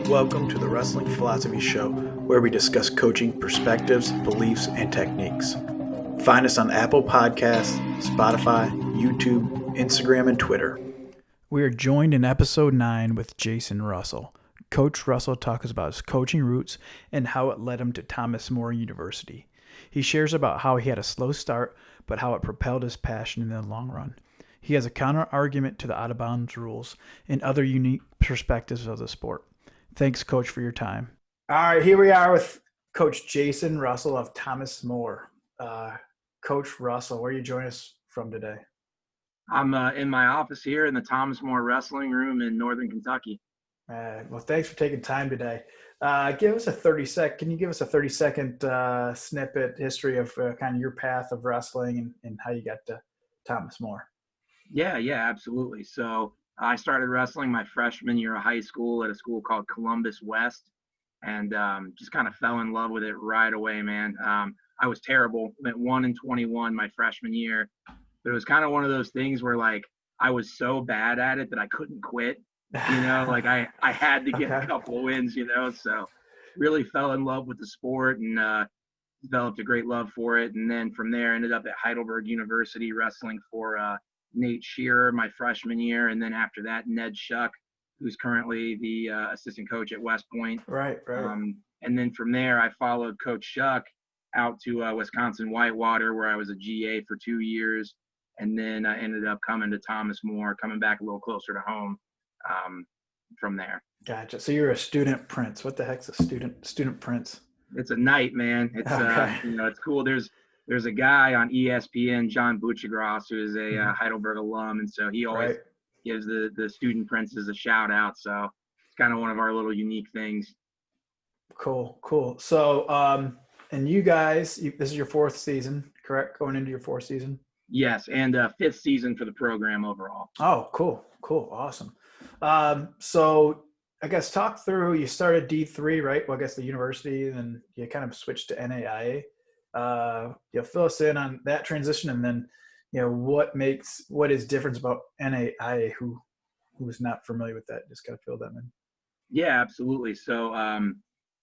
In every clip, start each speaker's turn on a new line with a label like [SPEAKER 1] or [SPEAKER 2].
[SPEAKER 1] Welcome to the Wrestling Philosophy Show, where we discuss coaching perspectives, beliefs, and techniques. Find us on Apple Podcasts, Spotify, YouTube, Instagram, and Twitter. We are joined in episode 9 with Jason Russell. Coach Russell talks about his coaching roots and how it led him to Thomas More University. He shares about how he had a slow start, but how it propelled his passion in the long run. He has a counter argument to the out of bounds rules and other unique perspectives of the sport. Thanks, Coach, for your time. All right, here we are with Coach Jason Russell of Thomas More. Coach Russell, where are you joining us from today?
[SPEAKER 2] I'm in my office here in the Thomas More Wrestling Room in Northern Kentucky.
[SPEAKER 1] Well, thanks for taking time today. Give us a 30-second. Can you give us a 30-second snippet history of kind of your path of wrestling and how you got to Thomas More?
[SPEAKER 2] Yeah, absolutely. So I started wrestling my freshman year of high school at a school called Columbus West, and just kind of fell in love with it right away, man. I was terrible. Went 1-21 my freshman year, but it was kind of one of those things where like I was so bad at it that I couldn't quit. Like I had to get a couple of wins, so really fell in love with the sport and developed a great love for it. And then from there ended up at Heidelberg University wrestling for Nate Shearer my freshman year. And then after that, Ned Shuck, who's currently the assistant coach at West Point.
[SPEAKER 1] Right.
[SPEAKER 2] And then from there, I followed Coach Shuck out to Wisconsin Whitewater, where I was a GA for 2 years. And then I ended up coming to Thomas More, coming back a little closer to home from there.
[SPEAKER 1] Gotcha. So you're a student prince. What the heck's a student prince?
[SPEAKER 2] It's a knight, man. It's
[SPEAKER 1] okay.
[SPEAKER 2] It's cool. There's a guy on ESPN, John Buchagras, who is a Heidelberg alum, and so he always gives the student princes a shout out. So it's kind of one of our little unique things.
[SPEAKER 1] Cool. So and you guys, this is your 4th season, correct? Going into your 4th season?
[SPEAKER 2] Yes, and 5th season for the program overall.
[SPEAKER 1] Oh, cool, awesome. So I guess talk through. You started D3, right? Well, I guess the university, and then you kind of switched to NAIA. Fill us in on that transition, and then what is different about NAIA? Who is not familiar with that? Just kind of fill them in.
[SPEAKER 2] Yeah, absolutely. So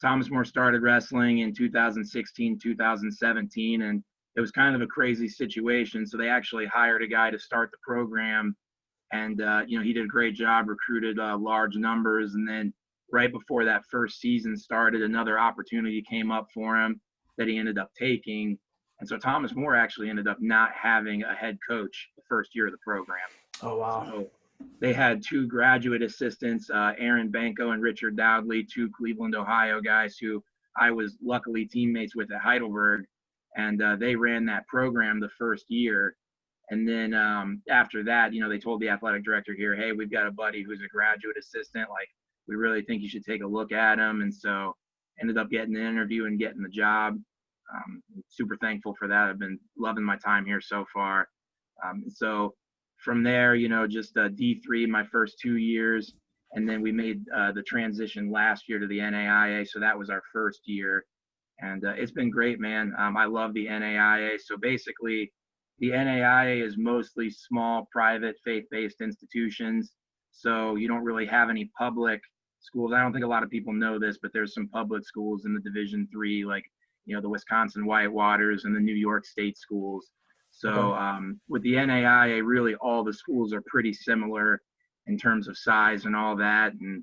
[SPEAKER 2] Thomas More started wrestling in 2016, 2017, and it was kind of a crazy situation. So they actually hired a guy to start the program, and he did a great job, recruited large numbers, and then right before that first season started, another opportunity came up for him that he ended up taking. And so Thomas More actually ended up not having a head coach the first year of the program.
[SPEAKER 1] Oh, wow.
[SPEAKER 2] So they had 2 graduate assistants, Aaron Banco and Richard Dowdley, 2 Cleveland, Ohio guys who I was luckily teammates with at Heidelberg. And they ran that program the first year. And then after that, they told the athletic director here, hey, we've got a buddy who's a graduate assistant. Like, we really think you should take a look at him. And so ended up getting an interview and getting the job. Super thankful for that. I've been loving my time here so far. So from there, just D3 my first 2 years. And then we made the transition last year to the NAIA. So that was our first year. And it's been great, man. I love the NAIA. So basically, the NAIA is mostly small, private, faith-based institutions. So you don't really have any public schools. I don't think a lot of people know this, but there's some public schools in the Division III, like the Wisconsin Whitewaters and the New York State schools. So with the NAIA, really all the schools are pretty similar in terms of size and all that. And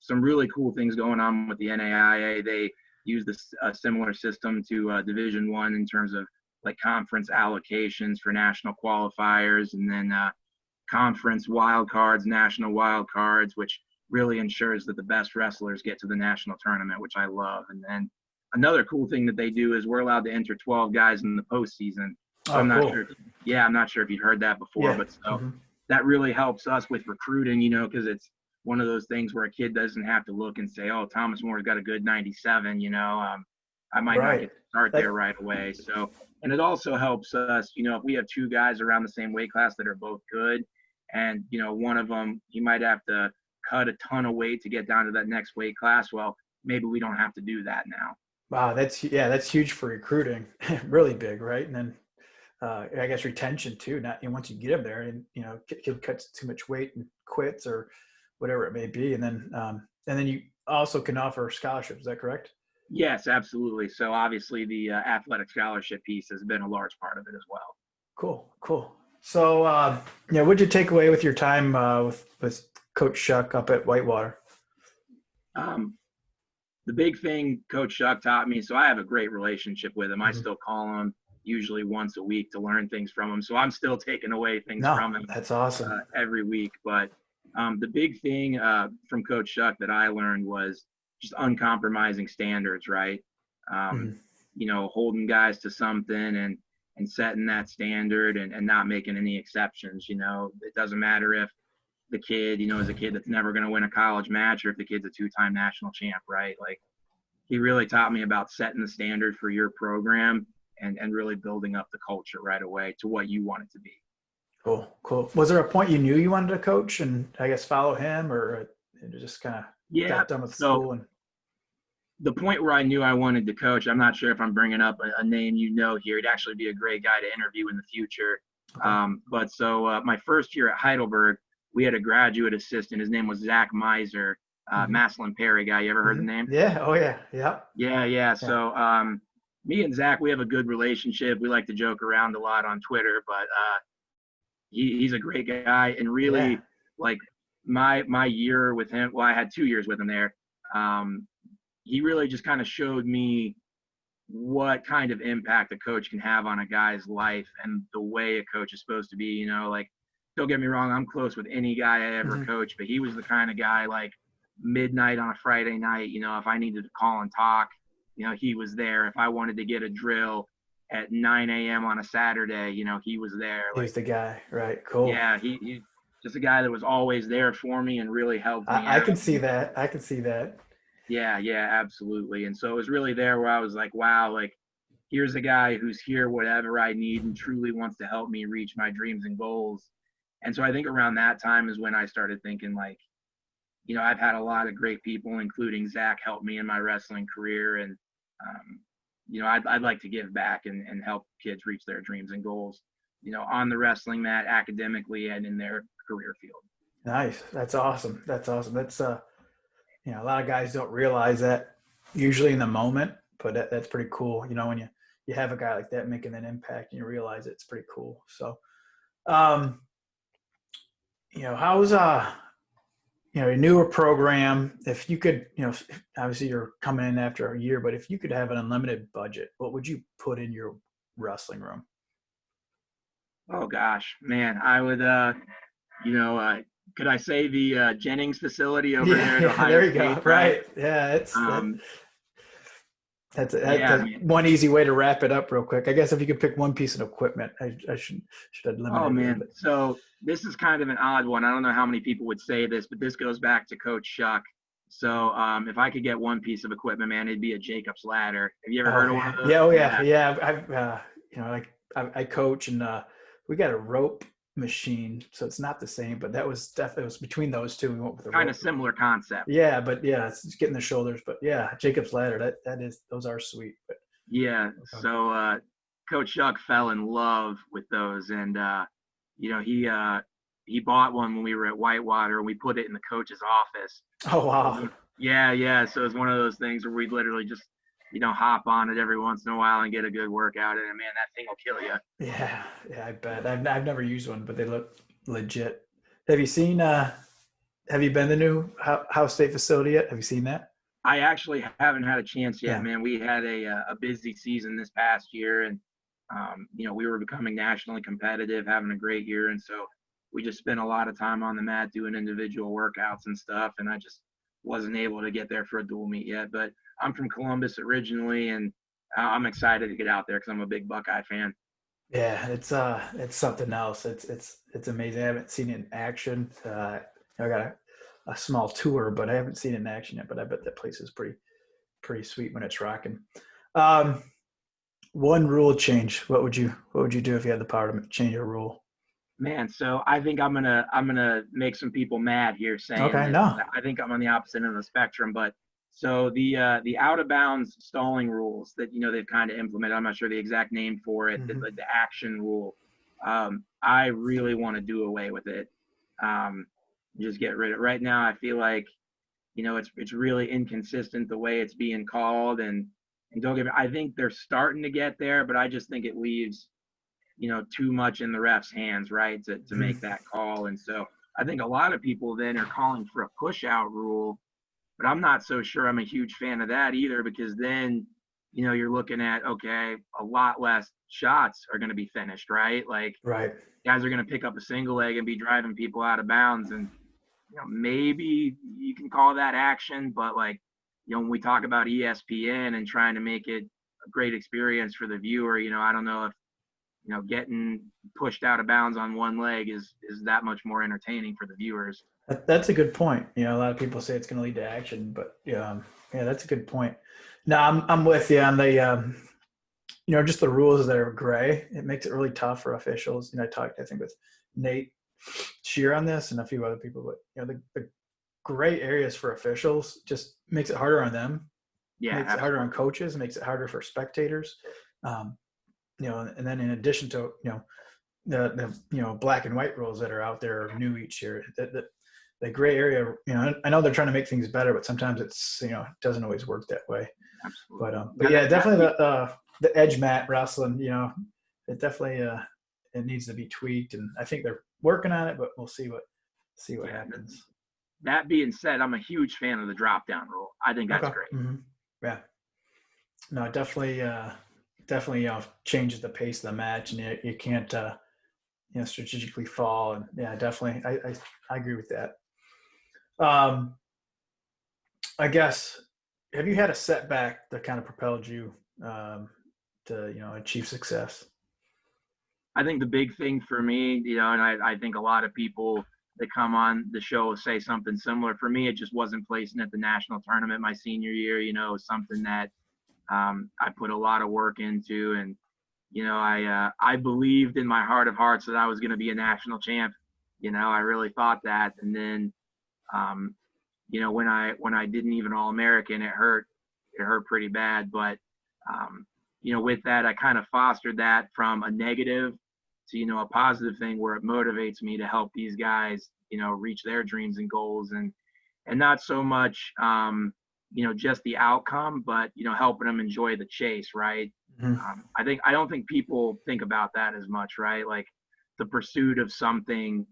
[SPEAKER 2] some really cool things going on with the NAIA. They use a similar system to Division I in terms of like conference allocations for national qualifiers, and then conference wildcards, national wildcards, which really ensures that the best wrestlers get to the national tournament, which I love. And then another cool thing that they do is we're allowed to enter 12 guys in the postseason. So I'm not sure if you've heard that before, but that really helps us with recruiting, because it's one of those things where a kid doesn't have to look and say, oh, Thomas Moore's got a good 97, I might not get to start there right away. So, and it also helps us, if we have 2 guys around the same weight class that are both good, and, one of them, he might have to cut a ton of weight to get down to that next weight class. Well, maybe we don't have to do that now.
[SPEAKER 1] Wow. That's huge for recruiting. Really big, right? And then I guess retention too. Not once you get them there, and kid cuts too much weight and quits or whatever it may be, and then also can offer scholarships. Is that correct?
[SPEAKER 2] Yes, absolutely. So obviously the athletic scholarship piece has been a large part of it as well.
[SPEAKER 1] Cool. So, what'd you take away with your time with Coach Shuck up at Whitewater?
[SPEAKER 2] Um, the big thing Coach Shuck taught me, so I have a great relationship with him. I
[SPEAKER 1] Mm-hmm.
[SPEAKER 2] still call him usually once a week to learn things from him. So I'm still taking away things
[SPEAKER 1] No,
[SPEAKER 2] from him
[SPEAKER 1] that's awesome.
[SPEAKER 2] every week. But the big thing from Coach Shuck that I learned was just uncompromising standards, right? Um, holding guys to something and setting that standard and not making any exceptions. It doesn't matter if the kid, is a kid that's never going to win a college match or if the kid's a two-time national champ, right? Like he really taught me about setting the standard for your program and really building up the culture right away to what you want it to be.
[SPEAKER 1] Cool. Was there a point you knew you wanted to coach and I guess follow him, or it just kind of got done with school? And
[SPEAKER 2] the point where I knew I wanted to coach, I'm not sure if I'm bringing up a name here. He'd actually be a great guy to interview in the future. Okay. But my first year at Heidelberg, we had a graduate assistant. His name was Zach Mizer, Maslin Perry guy. You ever heard the name?
[SPEAKER 1] Yeah. Oh, yeah.
[SPEAKER 2] Yeah. So me and Zach, we have a good relationship. We like to joke around a lot on Twitter, but he's a great guy. And really, like my year with him, well, I had 2 years with him there. He really just kind of showed me what kind of impact a coach can have on a guy's life and the way a coach is supposed to be. Like, don't get me wrong, I'm close with any guy I ever coached, but he was the kind of guy, like midnight on a Friday night, if I needed to call and talk, he was there. If I wanted to get a drill at 9 a.m. on a Saturday, he was there.
[SPEAKER 1] He was the guy, right? Cool.
[SPEAKER 2] Yeah, he's just a guy that was always there for me and really helped me out.
[SPEAKER 1] I can see that.
[SPEAKER 2] Yeah, absolutely. And so it was really there where I was like, wow, like here's a guy who's here, whatever I need, and truly wants to help me reach my dreams and goals. And so I think around that time is when I started thinking like, I've had a lot of great people, including Zach, help me in my wrestling career. And, I'd like to give back and help kids reach their dreams and goals, on the wrestling mat, academically, and in their career field.
[SPEAKER 1] Nice. That's awesome. That's a lot of guys don't realize that usually in the moment, but that's pretty cool. When you have a guy like that making an impact and you realize it's pretty cool. So, how's a newer program, if you could, obviously you're coming in after a year, but if you could have an unlimited budget, what would you put in your wrestling room?
[SPEAKER 2] Oh gosh, man, I would, could I say the Jennings facility over there at Ohio
[SPEAKER 1] there you
[SPEAKER 2] State,
[SPEAKER 1] go. Right. Yeah. That's one easy way to wrap it up real quick. I guess if you could pick one piece of equipment, I should have limited.
[SPEAKER 2] Oh man. So this is kind of an odd one. I don't know how many people would say this, but this goes back to Coach Shuck. So if I could get one piece of equipment, man, it'd be a Jacob's ladder. Have you ever heard of one of those?
[SPEAKER 1] Yeah. I coach and we got a rope machine, so it's not the same, but that was definitely, it was between those two. We went with
[SPEAKER 2] kind of similar concept.
[SPEAKER 1] Yeah, but it's just getting the shoulders. But yeah, Jacob's ladder, those are sweet. But
[SPEAKER 2] yeah, okay. So Coach Shuck fell in love with those, and he bought one when we were at Whitewater, and we put it in the coach's office.
[SPEAKER 1] Oh wow.
[SPEAKER 2] Yeah. So it's one of those things where we'd literally just hop on it every once in a while and get a good workout in it. Man, that thing will kill you.
[SPEAKER 1] Yeah, I bet. I've never used one, but they look legit. Have you seen? Have you been to the new Ohio State facility yet? Have you seen that?
[SPEAKER 2] I actually haven't had a chance yet, man. We had a busy season this past year, and we were becoming nationally competitive, having a great year, and so we just spent a lot of time on the mat doing individual workouts and stuff, and I just wasn't able to get there for a dual meet yet. But I'm from Columbus originally, and I'm excited to get out there because I'm a big Buckeye fan.
[SPEAKER 1] Yeah, it's something else. It's amazing. I haven't seen it in action. I got a small tour, but I haven't seen it in action yet. But I bet that place is pretty sweet when it's rocking. One rule change. What would you do if you had the power to change a rule?
[SPEAKER 2] Man, so I think I'm gonna make some people mad here saying
[SPEAKER 1] okay, no.
[SPEAKER 2] I think I'm on the opposite end of the spectrum, but so the out of bounds stalling rules that they've kind of implemented, I'm not sure the exact name for it, the action rule. I really want to do away with it. Just get rid of it. Right now I feel like it's really inconsistent the way it's being called. And don't get me, I think they're starting to get there, but I just think it leaves, too much in the ref's hands, right, to make that call. And so I think a lot of people then are calling for a push out rule, but I'm not so sure I'm a huge fan of that either, because then, you're looking at, okay, a lot less shots are going to be finished, right? Like,
[SPEAKER 1] Right.
[SPEAKER 2] guys are going to pick up a single leg and be driving people out of bounds. And, maybe you can call that action, but like, when we talk about ESPN and trying to make it a great experience for the viewer, I don't know if, getting pushed out of bounds on one leg is that much more entertaining for the viewers.
[SPEAKER 1] That's a good point. A lot of people say it's going to lead to action, but yeah, that's a good point. No, I'm with you on the, just the rules that are gray. It makes it really tough for officials. I talked, I think, with Nate Shear on this and a few other people, but the gray areas for officials just makes it harder on them.
[SPEAKER 2] Yeah,
[SPEAKER 1] makes it harder on coaches. Makes it harder for spectators. And then in addition to the black and white rules that are out there are new each year. The gray area, I know they're trying to make things better, but sometimes it's it doesn't always work that way.
[SPEAKER 2] Absolutely.
[SPEAKER 1] But yeah, definitely the edge mat wrestling, it definitely it needs to be tweaked, and I think they're working on it, but we'll see what happens.
[SPEAKER 2] That being said, I'm a huge fan of the drop down rule. I think that's great.
[SPEAKER 1] Mm-hmm. Yeah. No, definitely changes the pace of the match, and you can't strategically fall. And yeah, definitely, I agree with that. I guess, have you had a setback that kind of propelled you to achieve success?
[SPEAKER 2] I think the big thing for me, and I think a lot of people that come on the show say something similar. For me, it just wasn't placing at the national tournament my senior year. Something that I put a lot of work into, and I believed in my heart of hearts that I was going to be a national champ. I really thought that, and then when I didn't even All-American, it hurt pretty bad. But with that, I kind of fostered that from a negative to a positive thing where it motivates me to help these guys reach their dreams and goals, and not so much just the outcome, but helping them enjoy the chase, right?
[SPEAKER 1] Mm-hmm.
[SPEAKER 2] I don't think people think about that as much, right? Like the pursuit of something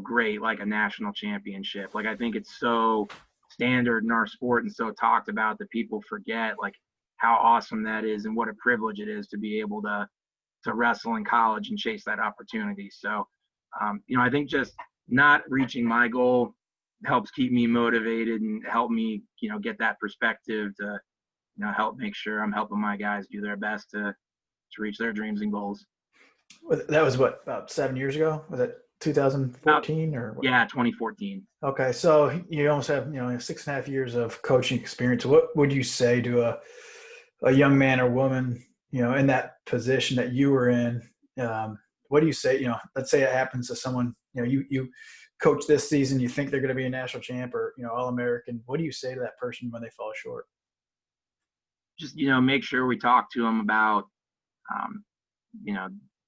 [SPEAKER 2] great, like a national championship. Like I think it's so standard in our sport and so talked about that people forget like how awesome that is and what a privilege it is to be able to wrestle in college and chase that opportunity. So I think just not reaching my goal helps keep me motivated and help me get that perspective to help make sure I'm helping my guys do their best to reach their dreams and goals.
[SPEAKER 1] That was what, about 7 years ago? Was it 2014 or what?
[SPEAKER 2] Yeah, 2014.
[SPEAKER 1] Okay, so you almost have 6.5 years of coaching experience. What would you say to a young man or woman in that position that you were in? What do you say? Let's say it happens to someone. You coach this season. You think they're going to be a national champ or All-American. What do you say to that person when they fall short?
[SPEAKER 2] Just make sure we talk to them about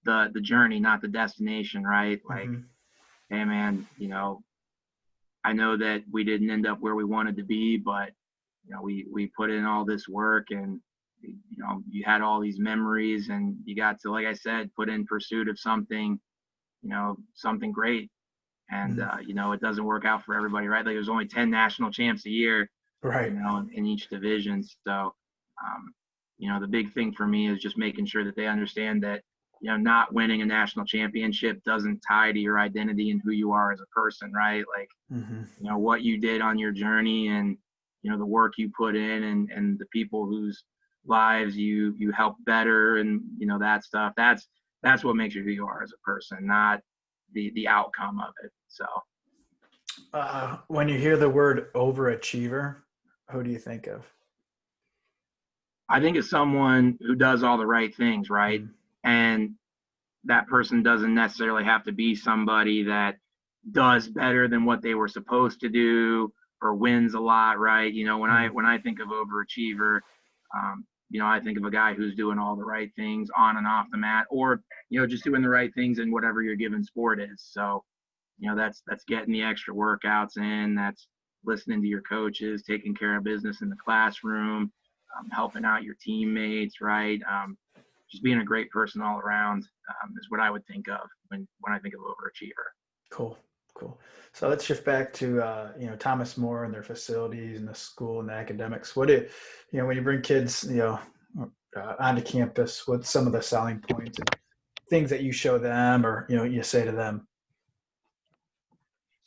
[SPEAKER 2] the journey, not the destination, right? Like, hey man, I know that we didn't end up where we wanted to be, but we put in all this work, and you had all these memories, and you got to, like I said, put in pursuit of something something great. And it doesn't work out for everybody, right? Like there's only 10 national champs a year,
[SPEAKER 1] right?
[SPEAKER 2] In each division. So the big thing for me is just making sure that they understand that not winning a national championship doesn't tie to your identity and who you are as a person, right? Like what you did on your journey, and the work you put in, and the people whose lives you help better, and that stuff, that's what makes you who you are as a person, not the outcome of it. So
[SPEAKER 1] when you hear the word overachiever, who do you think of?
[SPEAKER 2] I think it's someone who does all the right things, right? And that person doesn't necessarily have to be somebody that does better than what they were supposed to do or wins a lot, right? When I think of overachiever, I think of a guy who's doing all the right things on and off the mat, or just doing the right things in whatever your given sport is. So that's getting the extra workouts in, that's listening to your coaches, taking care of business in the classroom, helping out your teammates, right? Just being a great person all around is what I would think of when I think of overachiever.
[SPEAKER 1] Cool. So let's shift back to Thomas More and their facilities and the school and the academics. What do when you bring kids onto campus, what's some of the selling points and things that you show them or you say to them?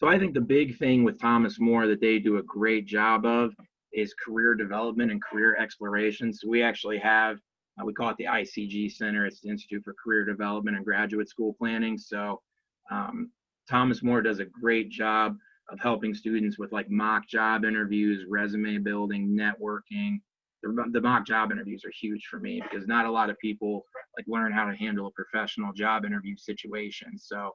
[SPEAKER 2] So I think the big thing with Thomas More that they do a great job of is career development and career exploration. So we actually have, we call it the ICG Center. It's the Institute for Career Development and Graduate School Planning. So Thomas More does a great job of helping students with like mock job interviews, resume building, networking. The mock job interviews are huge for me because not a lot of people like learn how to handle a professional job interview situation. So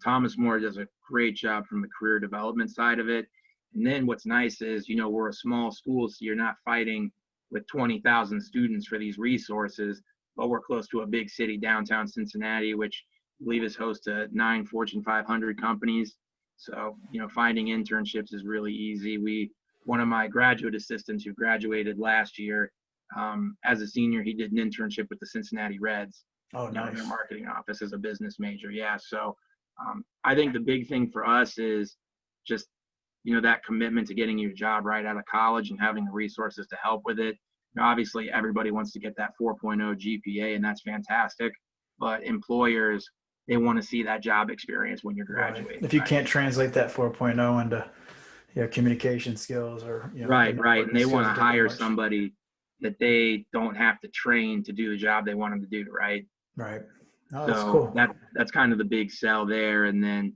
[SPEAKER 2] Thomas More does a great job from the career development side of it. And then what's nice is, we're a small school, so you're not fighting with 20,000 students for these resources, but we're close to a big city, downtown Cincinnati, which I believe is host to 9 Fortune 500 companies. So, finding internships is really easy. One of my graduate assistants who graduated last year, as a senior, he did an internship with the Cincinnati Reds.
[SPEAKER 1] Oh, nice.
[SPEAKER 2] In their marketing office as a business major. Yeah. So I think the big thing for us is just, that commitment to getting your job right out of college and having the resources to help with it. Obviously, everybody wants to get that 4.0 GPA, and that's fantastic. But employers, they want to see that job experience when you're graduating.
[SPEAKER 1] Right. If you can't translate that 4.0 into communication skills or
[SPEAKER 2] right, and they want to hire somebody that they don't have to train to do the job they want them to do, right?
[SPEAKER 1] Right.
[SPEAKER 2] Oh, that's cool. That's kind of the big sell there. And then,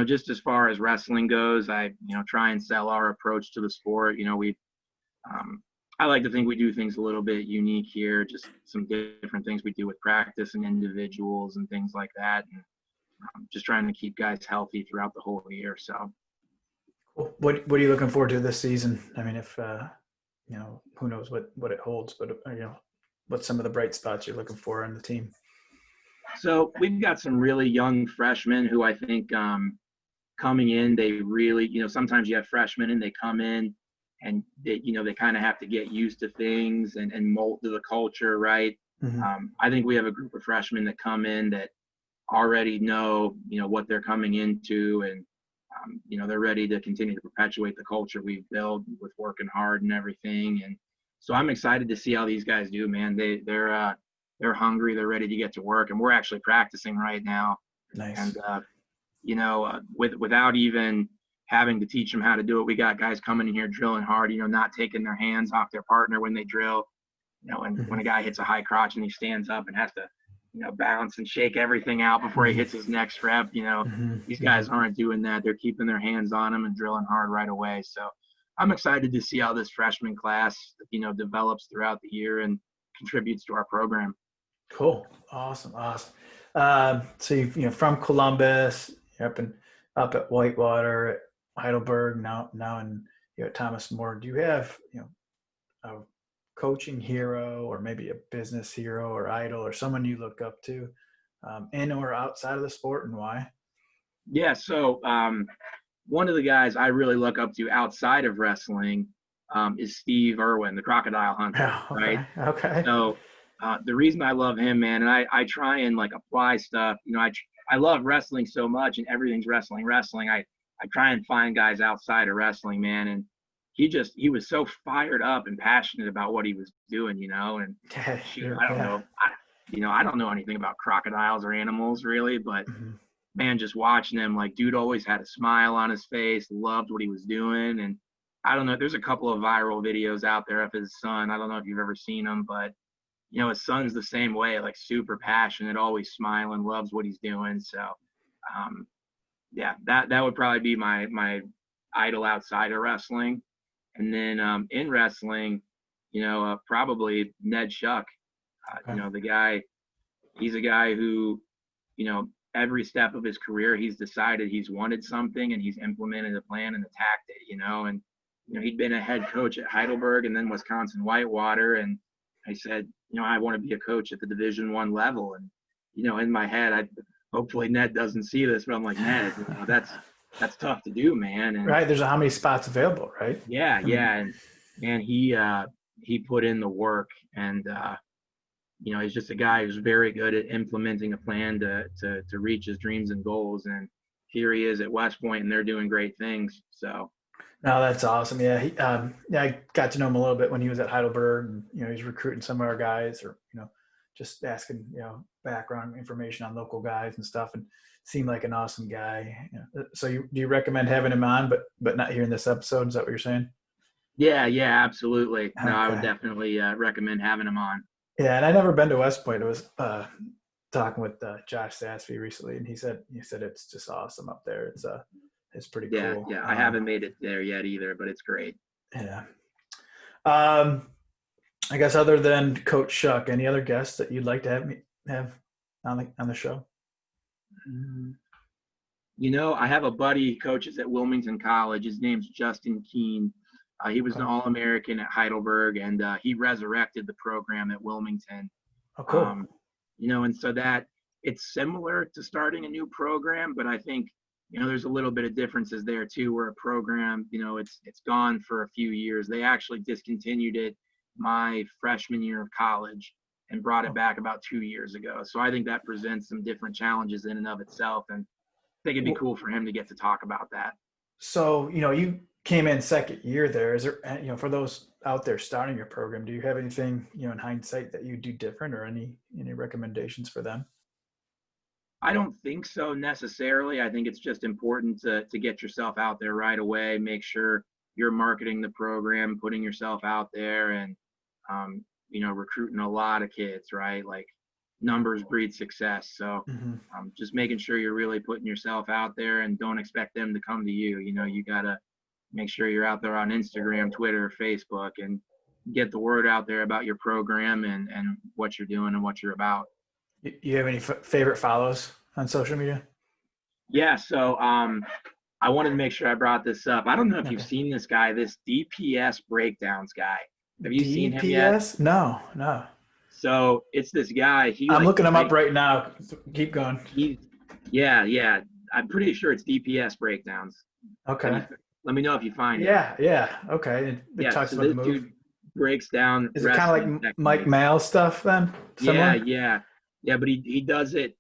[SPEAKER 2] just as far as wrestling goes, I, try and sell our approach to the sport. I like to think we do things a little bit unique here, just some different things we do with practice and individuals and things like that. And just trying to keep guys healthy throughout the whole year. So.
[SPEAKER 1] Cool. What are you looking forward to this season? I mean, if, who knows what it holds, but, what's some of the bright spots you're looking for on the team?
[SPEAKER 2] So we've got some really young freshmen who I think coming in, they really, sometimes you have freshmen and they come in and they kind of have to get used to things and mold to the culture, right? Mm-hmm. I think we have a group of freshmen that come in that already know, what they're coming into and, they're ready to continue to perpetuate the culture we've built with working hard and everything. And so I'm excited to see how these guys do, man. They're hungry. They're ready to get to work, and we're actually practicing right now.
[SPEAKER 1] Nice.
[SPEAKER 2] And without even having to teach them how to do it, we got guys coming in here drilling hard. Not taking their hands off their partner when they drill. And mm-hmm. when a guy hits a high crotch and he stands up and has to, bounce and shake everything out before he hits his next rep. Mm-hmm. These guys aren't doing that. They're keeping their hands on them and drilling hard right away. So I'm excited to see how this freshman class, develops throughout the year and contributes to our program.
[SPEAKER 1] Cool. Awesome. So you from Columbus, you're up at Whitewater, at Heidelberg, now in Thomas More. Do you have a coaching hero or maybe a business hero or idol or someone you look up to in or outside of the sport, and why?
[SPEAKER 2] Yeah. So one of the guys I really look up to outside of wrestling is Steve Irwin, the crocodile hunter.
[SPEAKER 1] Oh, okay.
[SPEAKER 2] Right.
[SPEAKER 1] Okay.
[SPEAKER 2] So the reason I love him, man, and I try and like apply stuff, I love wrestling so much and everything's wrestling. I try and find guys outside of wrestling, man. And he was so fired up and passionate about what he was doing, and shoot, I don't know. I don't know anything about crocodiles or animals really, but mm-hmm. man, just watching him, like dude always had a smile on his face, loved what he was doing. And I don't know, there's a couple of viral videos out there of his son. I don't know if you've ever seen them, but his son's the same way, like super passionate, always smiling, loves what he's doing. So, yeah, that would probably be my idol outside of wrestling. And then in wrestling, probably Ned Shuck. The guy, he's a guy who, every step of his career, he's decided he's wanted something and he's implemented a plan and attacked it, and, he'd been a head coach at Heidelberg and then Wisconsin Whitewater. And I said, I want to be a coach at the Division I level. And, in my head, hopefully Ned doesn't see this, but I'm like, Ned, that's tough to do, man. And
[SPEAKER 1] Right. There's how many spots available, right?
[SPEAKER 2] yeah,
[SPEAKER 1] I mean,
[SPEAKER 2] yeah, and he put in the work, and he's just a guy who's very good at implementing a plan to reach his dreams and goals. And here he is at West Point, and they're doing great things. So
[SPEAKER 1] no, that's awesome. Yeah. Yeah, I got to know him a little bit when he was at Heidelberg, and, he's recruiting some of our guys, or, just asking, background information on local guys and stuff, and seemed like an awesome guy. So do you recommend having him on, but not here in this episode? Is that what you're saying?
[SPEAKER 2] yeah, absolutely. No, I would
[SPEAKER 1] Okay.
[SPEAKER 2] definitely recommend having him on.
[SPEAKER 1] Yeah. And I never been to West Point. It was, talking with Josh Sassby recently, and he said it's just awesome up there. It's pretty
[SPEAKER 2] Yeah,
[SPEAKER 1] cool.
[SPEAKER 2] yeah. I haven't made it there yet either, but it's great.
[SPEAKER 1] Yeah. I guess other than Coach Shuck, any other guests that you'd like to have on the show?
[SPEAKER 2] Mm. I have a buddy who coaches at Wilmington College. His name's Justin Keene. He was
[SPEAKER 1] Okay.
[SPEAKER 2] an All-American at Heidelberg, and he resurrected the program at Wilmington.
[SPEAKER 1] Oh, cool.
[SPEAKER 2] And so that it's similar to starting a new program, but I think, there's a little bit of differences there too, where a program, it's gone for a few years. They actually discontinued it my freshman year of college and brought it back about 2 years ago. So I think that presents some different challenges in and of itself. And I think it'd be cool for him to get to talk about that.
[SPEAKER 1] So, you came in second year there. Is there, for those out there starting your program, do you have anything, in hindsight that you do different, or any recommendations for them?
[SPEAKER 2] I don't think so necessarily. I think it's just important to get yourself out there right away, make sure you're marketing the program, putting yourself out there, and recruiting a lot of kids, right? Like, numbers breed success. So just making sure you're really putting yourself out there, and don't expect them to come to you. You got to make sure you're out there on Instagram, Twitter, Facebook, and get the word out there about your program and what you're doing and what you're about.
[SPEAKER 1] You have any favorite follows on social media?
[SPEAKER 2] Yeah. So I wanted to make sure I brought this up. I don't know if you've seen this guy, this DPS breakdowns guy. Have you seen him yet?
[SPEAKER 1] DPS? No.
[SPEAKER 2] So it's this guy.
[SPEAKER 1] I'm looking him up right now. Keep going.
[SPEAKER 2] Yeah. I'm pretty sure it's DPS breakdowns.
[SPEAKER 1] Okay.
[SPEAKER 2] Let me know if you find it.
[SPEAKER 1] Yeah. Okay. It talks
[SPEAKER 2] so
[SPEAKER 1] about
[SPEAKER 2] this
[SPEAKER 1] the move.
[SPEAKER 2] dude breaks down.
[SPEAKER 1] Is it kind of like
[SPEAKER 2] techniques.
[SPEAKER 1] Mike Mal stuff then? Similar?
[SPEAKER 2] Yeah. But he does it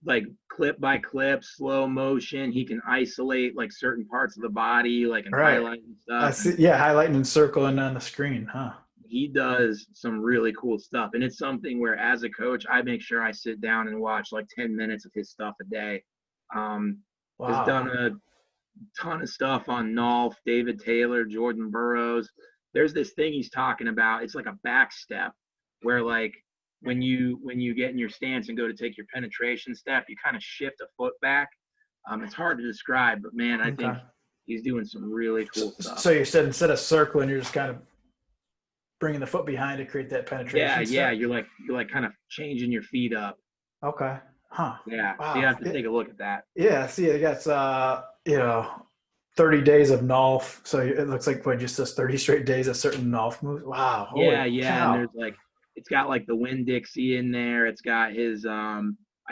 [SPEAKER 2] like clip by clip, slow motion. He can isolate like certain parts of the body, like and highlight and stuff.
[SPEAKER 1] I see, highlighting and circling on the screen, huh?
[SPEAKER 2] He does some really cool stuff, and it's something where, as a coach, I make sure I sit down and watch like 10 minutes of his stuff a day. Has done a ton of stuff on Nolf, David Taylor, Jordan Burroughs. There's this thing he's talking about. It's like a back step where, like, when you get in your stance and go to take your penetration step, you kind of shift a foot back. It's hard to describe, but man, I think he's doing some really cool stuff.
[SPEAKER 1] So you said instead of circling, you're just kind of bringing the foot behind to create that penetration.
[SPEAKER 2] Yeah. You're like kind of changing your feet up.
[SPEAKER 1] Okay. Huh.
[SPEAKER 2] Yeah.
[SPEAKER 1] Wow.
[SPEAKER 2] So you have to take a look at that.
[SPEAKER 1] Yeah. See, I guess 30 days of Nolf. So it looks like just those 30 straight days of certain Nolf moves. Wow.
[SPEAKER 2] Yeah. And there's like, it's got like the Winn-Dixie in there. It's got his I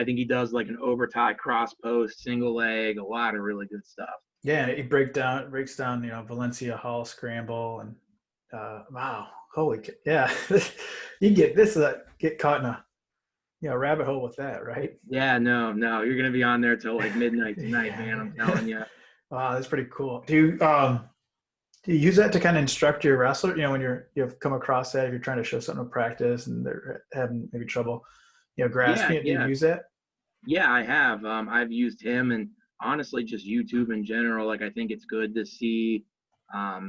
[SPEAKER 2] think he does like an overtie cross post, single leg, a lot of really good stuff. Yeah,
[SPEAKER 1] he breaks down, Valencia Hall scramble, and wow, holy, yeah, you get caught in a rabbit hole with that, right?
[SPEAKER 2] Yeah, no, you're gonna be on there till like midnight tonight, man. I'm telling you.
[SPEAKER 1] Wow, that's pretty cool. Do you use that to kind of instruct your wrestler? When you've come across that, if you're trying to show something in practice and they're having maybe trouble, grasping it. Do you use that?
[SPEAKER 2] Yeah, I have. I've used him, and honestly, just YouTube in general. Like, I think it's good to see, a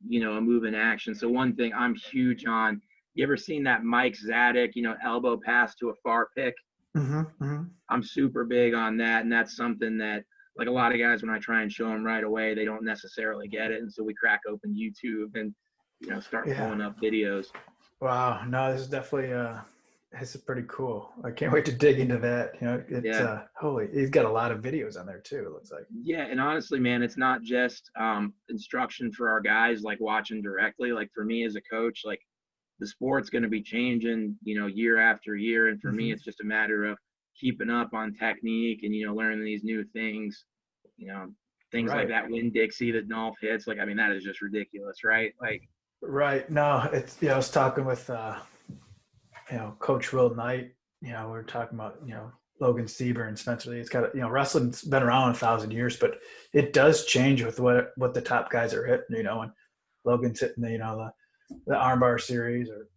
[SPEAKER 2] move in action. So one thing I'm huge on. You ever seen that Mike Zadek, elbow pass to a far pick?
[SPEAKER 1] Mm-hmm.
[SPEAKER 2] I'm super big on that, and that's something that, like, a lot of guys, when I try and show them right away, they don't necessarily get it, and so we crack open YouTube and start pulling up videos.
[SPEAKER 1] Wow, no, this is definitely this is pretty cool. I can't wait to dig into that. It's he's got a lot of videos on there too, it looks like. Yeah,
[SPEAKER 2] and honestly, man, it's not just instruction for our guys, like watching directly. Like, for me as a coach, like, the sport's going to be changing, year after year, and for me, it's just a matter of keeping up on technique and learning these new things. things like
[SPEAKER 1] Right.
[SPEAKER 2] that. Win Dixie, the Dolph hits. Like, I mean, that is just ridiculous, right? Like,
[SPEAKER 1] Right. No, it's, I was talking with, Coach Will Knight, we were talking about, Logan Sieber and Spencer Lee. It's got, wrestling's been around 1,000 years, but it does change with what the top guys are hitting, and Logan's hitting the armbar series, or,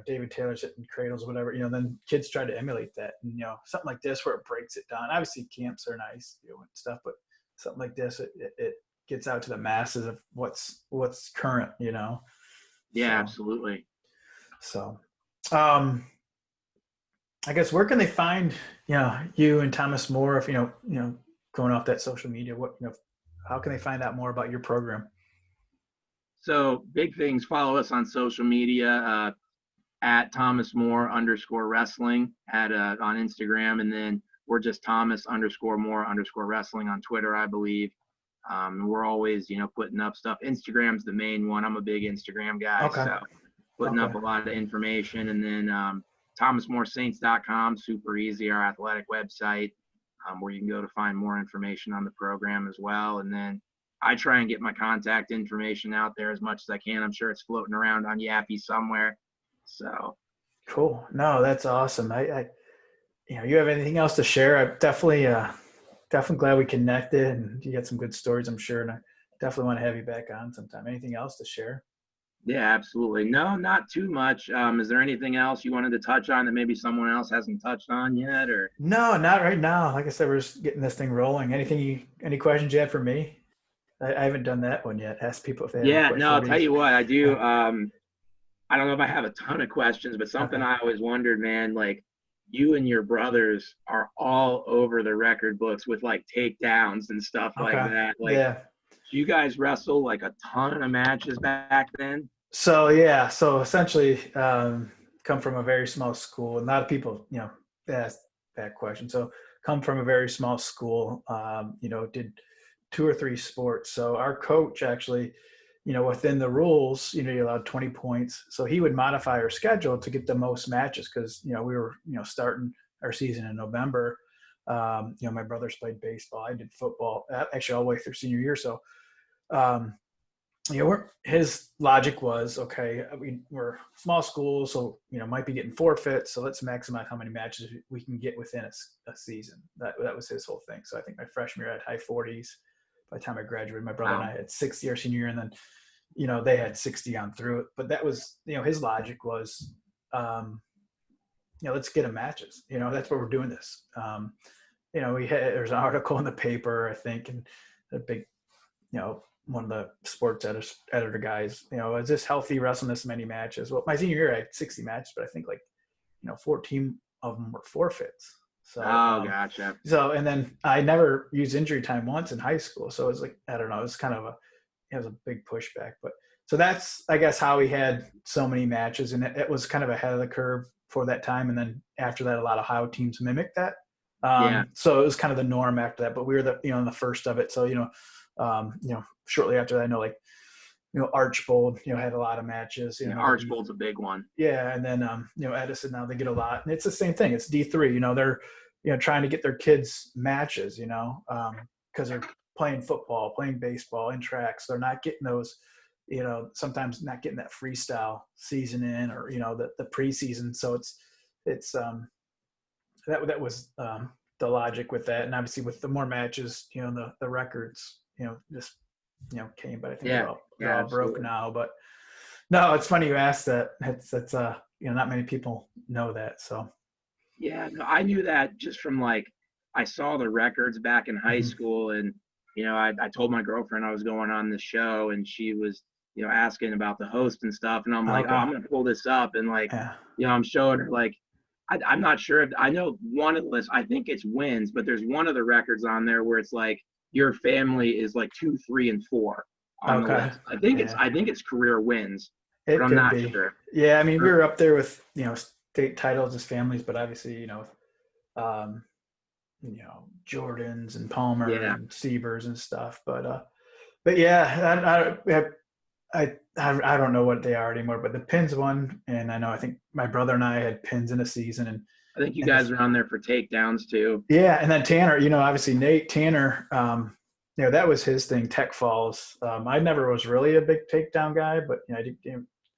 [SPEAKER 1] David Taylor's hitting cradles, whatever, then kids try to emulate that. And, something like this where it breaks it down. Obviously camps are nice, and stuff, but something like this, it gets out to the masses of what's current,
[SPEAKER 2] yeah,
[SPEAKER 1] So,
[SPEAKER 2] absolutely.
[SPEAKER 1] so, I guess where can they find, you and Thomas More, if, going off that social media, how can they find out more about your program?
[SPEAKER 2] So big things, follow us on social media, at Thomas More _ wrestling on Instagram. And then we're just Thomas _ More _ wrestling on Twitter, I believe. We're always, putting up stuff. Instagram's the main one. I'm a big Instagram guy.
[SPEAKER 1] Okay.
[SPEAKER 2] So putting up a lot of information. And then thomasmoresaints.com, super easy, our athletic website, where you can go to find more information on the program as well. And then I try and get my contact information out there as much as I can. I'm sure it's floating around on Yappy somewhere. So
[SPEAKER 1] Cool. No, that's awesome. I you have anything else to share? I'm definitely glad we connected, and you got some good stories, I'm sure. And I definitely want to have you back on sometime. Anything else to share?
[SPEAKER 2] yeah, absolutely. No, not too much. Is there anything else you wanted to touch on that maybe someone else hasn't touched on yet, or?
[SPEAKER 1] No, not right now. Like I said, we're just getting this thing rolling. Any questions you have for me? I haven't done that one yet. Ask people if they have any
[SPEAKER 2] Yeah,
[SPEAKER 1] questions
[SPEAKER 2] no,
[SPEAKER 1] for
[SPEAKER 2] I'll
[SPEAKER 1] me.
[SPEAKER 2] tell you what, I do. I don't know if I have a ton of questions, but something
[SPEAKER 1] Okay.
[SPEAKER 2] I always wondered, man, like you and your brothers are all over the record books with like takedowns and stuff like
[SPEAKER 1] Okay.
[SPEAKER 2] that. Like,
[SPEAKER 1] Yeah.
[SPEAKER 2] do you guys wrestle like a ton of matches back then?
[SPEAKER 1] So yeah, so essentially, come from a very small school. And a lot of people, ask that question. So come from a very small school. Did 2 or 3 sports. So our coach actually, within the rules, you're allowed 20 points. So he would modify our schedule to get the most matches because we were starting our season in November. My brothers played baseball. I did football actually all the way through senior year. So. Um, his logic was, okay, we're small school, so might be getting forfeits, so let's maximize how many matches we can get within a season. That was his whole thing. So I think my freshman year I had high 40s. By the time I graduated, my brother and I had 60 our senior year, and then they had 60 on through it. But that was his logic was, let's get them matches. That's why we're doing this. There's an article in the paper, I think, and a big one of the sports editor guys, is this healthy wrestling this many matches? Well, my senior year I had 60 matches, but I think 14 of them were forfeits. So,
[SPEAKER 2] Gotcha.
[SPEAKER 1] So, and then I never used injury time once in high school. So it was like, I don't know, it was kind of it was a big pushback, but so that's, I guess, how we had so many matches, and it was kind of ahead of the curve for that time. And then after that, a lot of Ohio teams mimicked that. So it was kind of the norm after that, but we were in the first of it. So, shortly after that, I know Archbold, had a lot of matches.
[SPEAKER 2] Archbold's a big one.
[SPEAKER 1] Yeah. And then, Edison, now they get a lot, and it's the same thing. It's D3, they're, trying to get their kids matches, because they're playing football, playing baseball in tracks. They're not getting those, sometimes not getting that freestyle season in, or, the preseason. So that was the logic with that. And obviously with the more matches, the records, just, came, but I think they're all broke now. But no, it's funny you asked that. It's not many people know that. So
[SPEAKER 2] yeah, no, I knew that just from I saw the records back in high school, and I told my girlfriend I was going on the show, and she was asking about the host and stuff, and I'm like, oh, I'm gonna pull this up, and I'm showing her I'm not sure if I know one of the lists. I think it's wins, but there's one of the records on there where it's your family is 2, 3, and 4 on the list. I think it's career wins, but I'm not sure.
[SPEAKER 1] Yeah, I mean, we were up there with state titles as families, but obviously Jordans and Palmer and Siebers and stuff. But yeah, I don't know what they are anymore. But the pins one, and I think my brother and I had pins in a season, and
[SPEAKER 2] I think you guys are on there for takedowns too.
[SPEAKER 1] Yeah, and then Tanner, obviously Nate Tanner, that was his thing, tech falls. I never was really a big takedown guy, but I did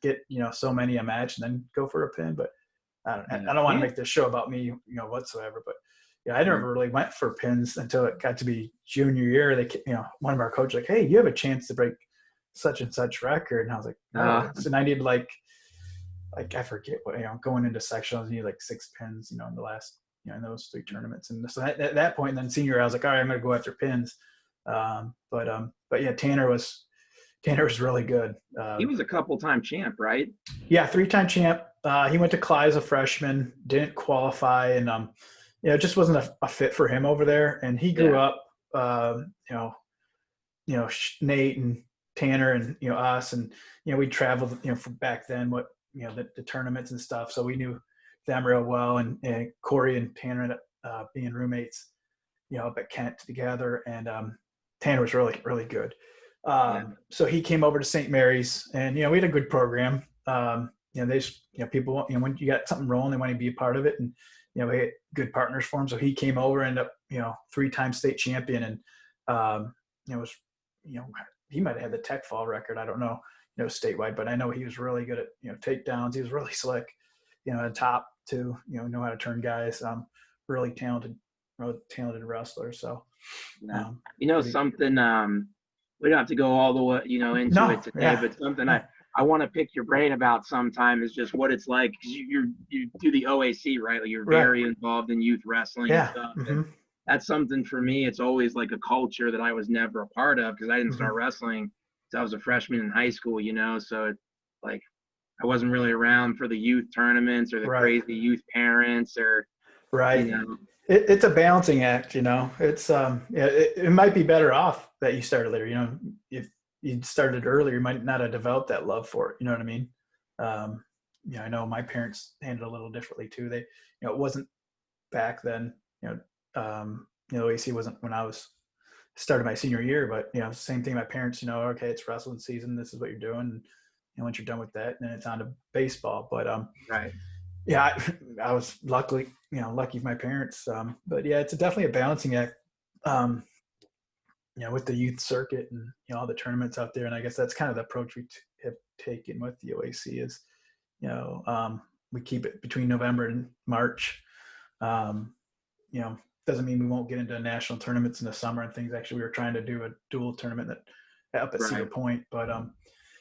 [SPEAKER 1] get so many a match and then go for a pin. But I don't want to make this show about me, whatsoever. But I never really went for pins until it got to be junior year. They, one of our coaches like, hey, you have a chance to break such and such record, and I was like, oh, and I need like I forget what going into sectionals, you need like 6 pins, in the last in those 3 tournaments, and so at that point, and then senior, I was like, all right, I'm going to go after pins. But yeah, Tanner was really good.
[SPEAKER 2] He was a couple-time champ, right?
[SPEAKER 1] Yeah, 3-time champ. He went to Clyde as a freshman, didn't qualify, and it just wasn't a fit for him over there. And he grew up, Nate and Tanner and us, and we traveled from back then, what the tournaments and stuff, so we knew them real well. And Corey and Tanner being roommates, up at Kent together, and Tanner was really, really good. So he came over to St. Mary's, and we had a good program. They just, people, when you got something rolling, they want to be a part of it, and we had good partners for him. So he came over, ended up 3-time state champion, and was he might have had the tech fall record. I don't know, statewide, but I know he was really good at takedowns. He was really slick, at top too. Know how to turn guys. Really talented wrestler. So
[SPEAKER 2] something. We don't have to go all the way, into it today, but something I want to pick your brain about sometime is just what it's like, because you do the OAC, right? Like you're very involved in youth wrestling and stuff. And that's something for me. It's always like a culture that I was never a part of, because I didn't start wrestling until I was a freshman in high school, so it's like I wasn't really around for the youth tournaments or the crazy youth parents or
[SPEAKER 1] It's a balancing act, It's it might be better off that you started later. If you started earlier, you might not have developed that love for it. You know what I mean? I know my parents handled it a little differently too. They, it wasn't back then. OAC wasn't when I was started my senior year, but same thing. My parents, okay, it's wrestling season. This is what you're doing. And once you're done with that, then it's on to baseball. But yeah, I was lucky for my parents. But yeah, it's definitely a balancing act, with the youth circuit and, all the tournaments out there. And I guess that's kind of the approach we have taken with the OAC is, we keep it between November and March. Doesn't mean we won't get into national tournaments in the summer and things. Actually, we were trying to do a dual tournament up at Cedar Point, but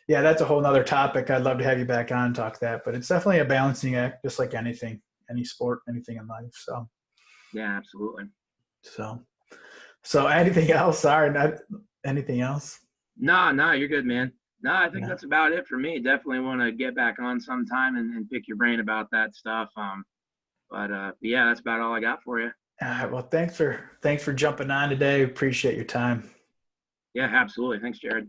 [SPEAKER 1] yeah, that's a whole nother topic. I'd love to have you back on and talk that, but it's definitely a balancing act, just like anything, any sport, anything in life. So,
[SPEAKER 2] yeah, absolutely.
[SPEAKER 1] So anything else? Sorry, not anything else.
[SPEAKER 2] No, you're good, man. No, I think that's about it for me. Definitely want to get back on sometime and pick your brain about that stuff. But yeah, that's about all I got for you.
[SPEAKER 1] All right. Well, thanks for jumping on today. Appreciate your time.
[SPEAKER 2] Yeah, absolutely. Thanks, Jared.